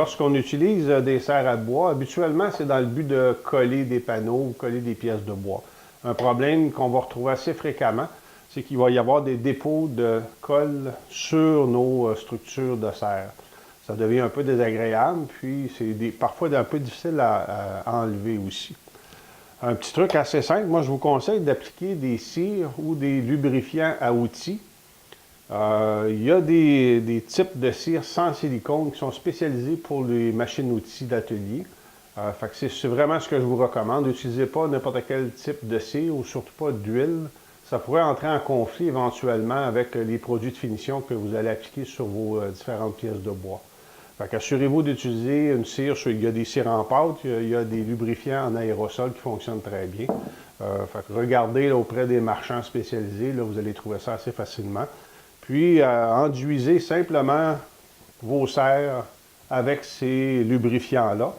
lorsqu'on utilise des serres à bois, habituellement, c'est dans le but de coller des panneaux ou coller des pièces de bois. Un problème qu'on va retrouver assez fréquemment, c'est qu'il va y avoir des dépôts de colle sur nos structures de serre. Ça devient un peu désagréable, puis c'est parfois un peu difficile à enlever aussi. Un petit truc assez simple, moi je vous conseille d'appliquer des cires ou des lubrifiants à outils. Il y a des types de cires sans silicone qui sont spécialisés pour les machines-outils d'atelier. C'est vraiment ce que je vous recommande. N'utilisez pas n'importe quel type de cire ou surtout pas d'huile. Ça pourrait entrer en conflit éventuellement avec les produits de finition que vous allez appliquer sur vos différentes pièces de bois. Assurez-vous d'utiliser une cire. Il y a des cires en pâte, il y a des lubrifiants en aérosol qui fonctionnent très bien. Regardez là, auprès des marchands spécialisés, là, vous allez trouver ça assez facilement. Puis, enduisez simplement vos serres avec ces lubrifiants-là.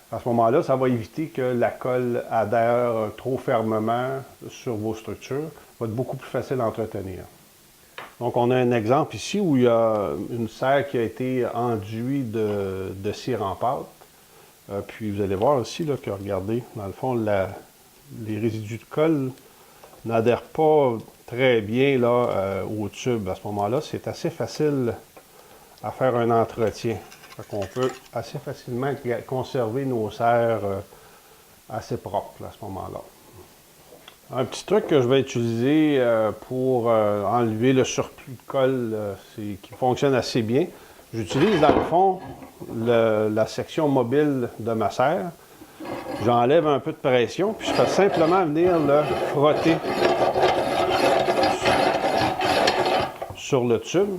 À ce moment-là, ça va éviter que la colle adhère trop fermement sur vos structures. Ça va être beaucoup plus facile à entretenir. Donc, on a un exemple ici où il y a une serre qui a été enduite de cire en pâte. Puis, vous allez voir aussi là, que, regardez, dans le fond, les résidus de colle n'adhèrent pas très bien là, au tube. À ce moment-là, c'est assez facile à faire un entretien. On peut assez facilement conserver nos serres assez propres là, à ce moment-là. Un petit truc que je vais utiliser pour enlever le surplus de colle qui fonctionne assez bien. J'utilise dans le fond la section mobile de ma serre. J'enlève un peu de pression, puis je fais simplement venir le frotter sur le tube.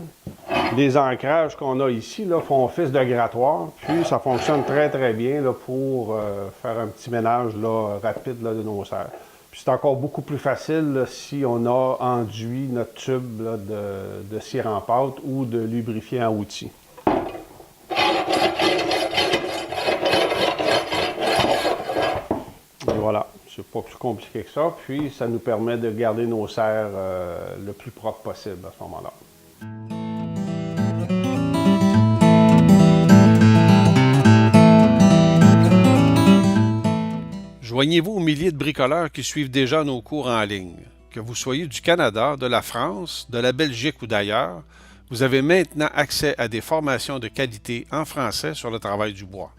Les ancrages qu'on a ici là, font office de grattoir, puis ça fonctionne très très bien là, pour faire un petit ménage là, rapide là, de nos serres. Puis c'est encore beaucoup plus facile là, si on a enduit notre tube là, de cire en pâte ou de lubrifiant à outils. Et voilà, c'est pas plus compliqué que ça, puis ça nous permet de garder nos serres le plus propre possible à ce moment-là. Joignez-vous aux milliers de bricoleurs qui suivent déjà nos cours en ligne. Que vous soyez du Canada, de la France, de la Belgique ou d'ailleurs, vous avez maintenant accès à des formations de qualité en français sur le travail du bois.